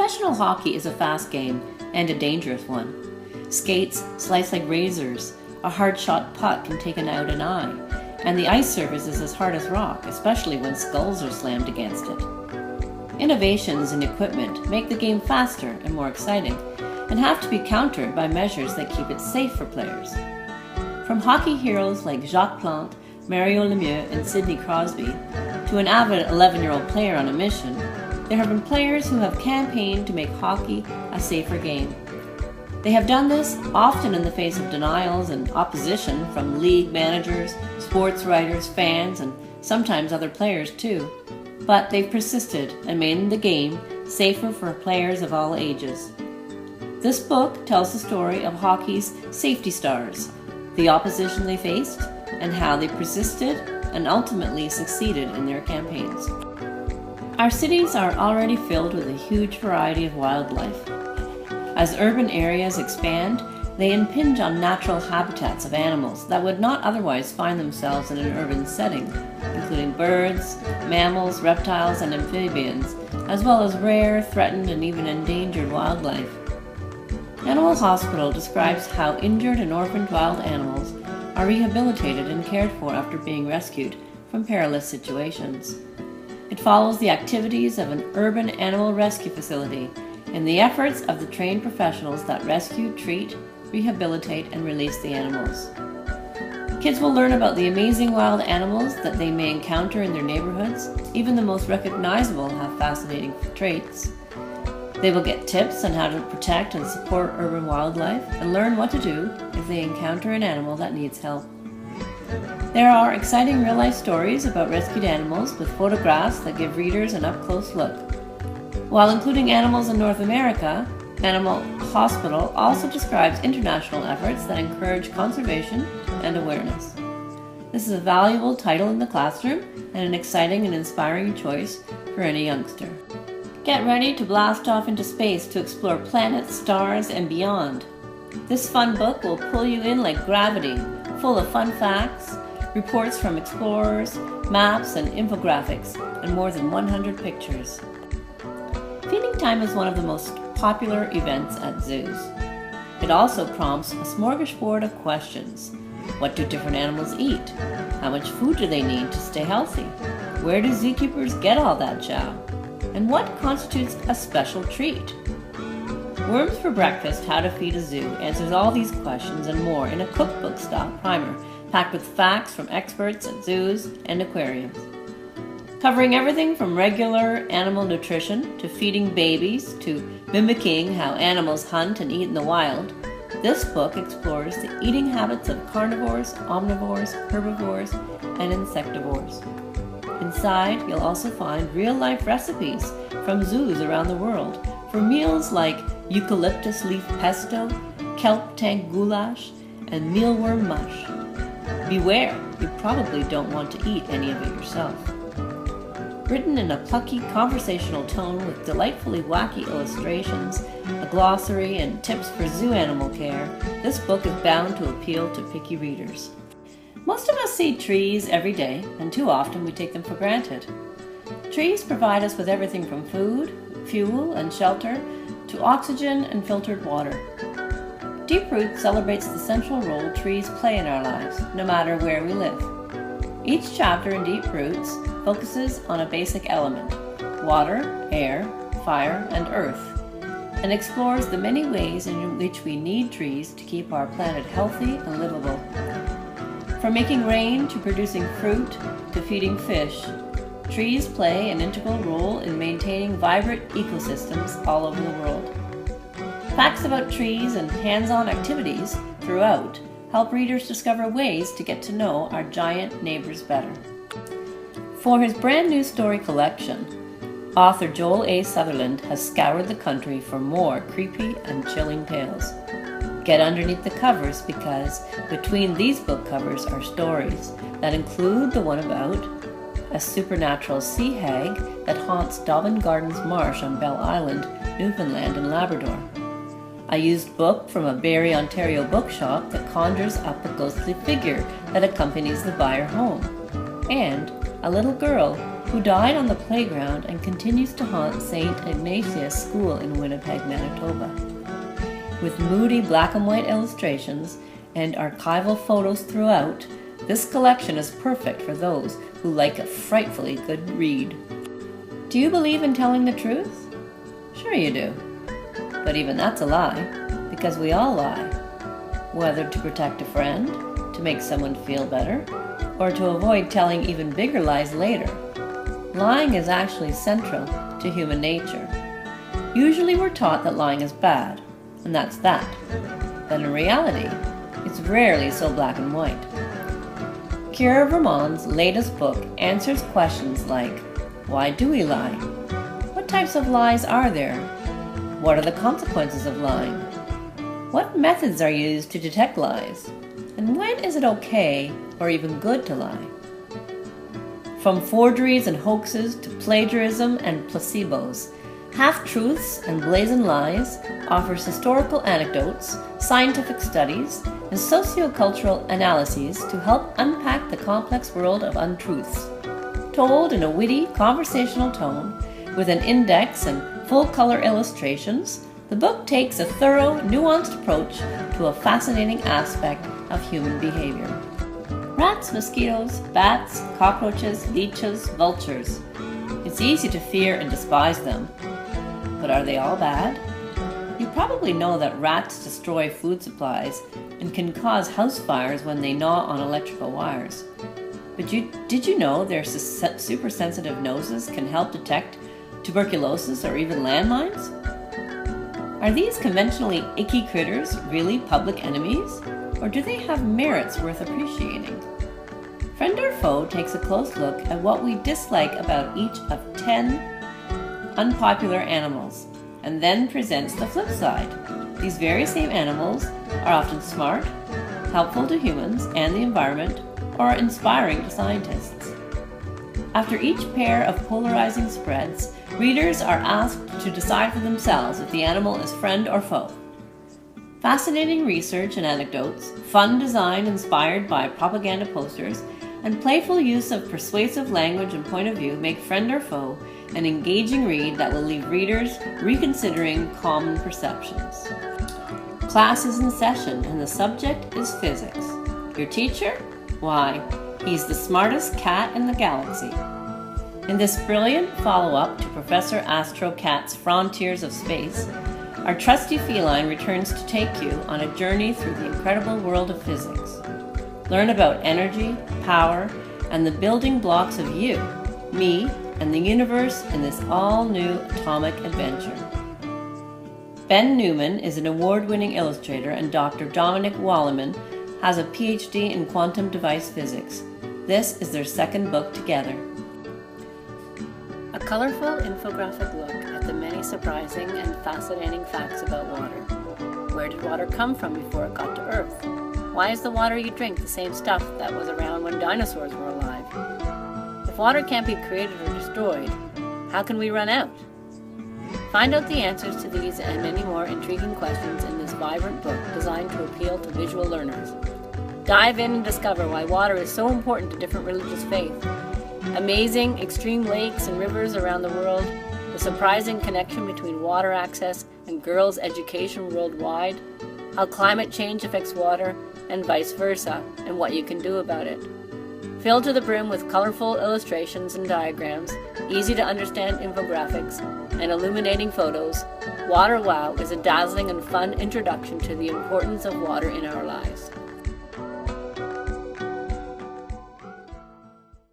Professional hockey is a fast game and a dangerous one. Skates slice like razors, a hard-shot puck can take out an eye, and the ice surface is as hard as rock, especially when skulls are slammed against it. Innovations in equipment make the game faster and more exciting, and have to be countered by measures that keep it safe for players. From hockey heroes like Jacques Plante, Mario Lemieux, and Sidney Crosby, to an avid 11-year-old player on a mission, there have been players who have campaigned to make hockey a safer game. They have done this often in the face of denials and opposition from league managers, sports writers, fans, and sometimes other players too. But they've persisted and made the game safer for players of all ages. This book tells the story of hockey's safety stars, the opposition they faced, and how they persisted and ultimately succeeded in their campaigns. Our cities are already filled with a huge variety of wildlife. As urban areas expand, they impinge on natural habitats of animals that would not otherwise find themselves in an urban setting, including birds, mammals, reptiles, and amphibians, as well as rare, threatened, and even endangered wildlife. Animal Hospital describes how injured and orphaned wild animals are rehabilitated and cared for after being rescued from perilous situations. It follows the activities of an urban animal rescue facility and the efforts of the trained professionals that rescue, treat, rehabilitate, and release the animals. Kids will learn about the amazing wild animals that they may encounter in their neighborhoods. Even the most recognizable have fascinating traits. They will get tips on how to protect and support urban wildlife and learn what to do if they encounter an animal that needs help. There are exciting real-life stories about rescued animals with photographs that give readers an up-close look. While including animals in North America, Animal Hospital also describes international efforts that encourage conservation and awareness. This is a valuable title in the classroom and an exciting and inspiring choice for any youngster. Get ready to blast off into space to explore planets, stars, and beyond. This fun book will pull you in like gravity, full of fun facts, reports from explorers, maps and infographics, and more than 100 pictures. Feeding time is one of the most popular events at zoos. It also prompts a smorgasbord of questions. What do different animals eat? How much food do they need to stay healthy? Where do zookeepers get all that chow? And what constitutes a special treat? Worms for Breakfast, How to Feed a Zoo answers all these questions and more in a cookbook-style primer packed with facts from experts at zoos and aquariums. Covering everything from regular animal nutrition to feeding babies to mimicking how animals hunt and eat in the wild, this book explores the eating habits of carnivores, omnivores, herbivores, and insectivores. Inside, you'll also find real-life recipes from zoos around the world for meals like eucalyptus leaf pesto, kelp tank goulash, and mealworm mush. Beware, you probably don't want to eat any of it yourself. Written in a plucky, conversational tone with delightfully wacky illustrations, a glossary, and tips for zoo animal care, this book is bound to appeal to picky readers. Most of us see trees every day, and too often we take them for granted. Trees provide us with everything from food, fuel, and shelter, to oxygen and filtered water. Deep Roots celebrates the central role trees play in our lives, no matter where we live. Each chapter in Deep Roots focuses on a basic element, water, air, fire, and earth, and explores the many ways in which we need trees to keep our planet healthy and livable. From making rain to producing fruit to feeding fish, trees play an integral role in maintaining vibrant ecosystems all over the world. Facts about trees and hands-on activities throughout help readers discover ways to get to know our giant neighbors better. For his brand new story collection, author Joel A. Sutherland has scoured the country for more creepy and chilling tales. Get underneath the covers because between these book covers are stories that include the one about a supernatural sea hag that haunts Dobbin Gardens Marsh on Bell Island, Newfoundland and Labrador, a used book from a Barrie, Ontario bookshop that conjures up a ghostly figure that accompanies the buyer home, and a little girl who died on the playground and continues to haunt St. Ignatius School in Winnipeg, Manitoba. With moody black and white illustrations and archival photos throughout, this collection is perfect for those who like a frightfully good read. Do you believe in telling the truth? Sure you do. But even that's a lie, because we all lie. Whether to protect a friend, to make someone feel better, or to avoid telling even bigger lies later. Lying is actually central to human nature. Usually we're taught that lying is bad, and that's that. But in reality, it's rarely so black and white. Kira Vermon's latest book answers questions like, why do we lie? What types of lies are there? What are the consequences of lying? What methods are used to detect lies? And when is it okay or even good to lie? From forgeries and hoaxes to plagiarism and placebos, Half-Truths and Blazing Lies offers historical anecdotes, scientific studies, and sociocultural analyses to help unpack the complex world of untruths. Told in a witty, conversational tone, with an index and full-color illustrations, the book takes a thorough, nuanced approach to a fascinating aspect of human behavior. Rats, mosquitoes, bats, cockroaches, leeches, vultures. It's easy to fear and despise them. But are they all bad? You probably know that rats destroy food supplies and can cause house fires when they gnaw on electrical wires. But did you know their super sensitive noses can help detect tuberculosis or even landmines? Are these conventionally icky critters really public enemies, or do they have merits worth appreciating? Friend or Foe takes a close look at what we dislike about each of 10 unpopular animals, and then presents the flip side. These very same animals are often smart, helpful to humans and the environment, or inspiring to scientists. After each pair of polarizing spreads, readers are asked to decide for themselves if the animal is friend or foe. Fascinating research and anecdotes, fun design inspired by propaganda posters, and playful use of persuasive language and point of view make Friend or Foe an engaging read that will leave readers reconsidering common perceptions. Class is in session and the subject is physics. Your teacher? Why, he's the smartest cat in the galaxy. In this brilliant follow-up to Professor Astro Cat's Frontiers of Space, our trusty feline returns to take you on a journey through the incredible world of physics. Learn about energy, power, and the building blocks of you, me, and the universe in this all-new atomic adventure. Ben Newman is an award-winning illustrator, and Dr. Dominic Walliman has a PhD in quantum device physics. This is their second book together. A colorful infographic look at the many surprising and fascinating facts about water. Where did water come from before it got to Earth? Why is the water you drink the same stuff that was around when dinosaurs were alive? If water can't be created or destroyed, how can we run out? Find out the answers to these and many more intriguing questions in this vibrant book designed to appeal to visual learners. Dive in and discover why water is so important to different religious faiths. Amazing extreme lakes and rivers around the world, the surprising connection between water access and girls' education worldwide, how climate change affects water, and vice versa, and what you can do about it. Filled to the brim with colorful illustrations and diagrams, easy to understand infographics, and illuminating photos, Water Wow is a dazzling and fun introduction to the importance of water in our lives.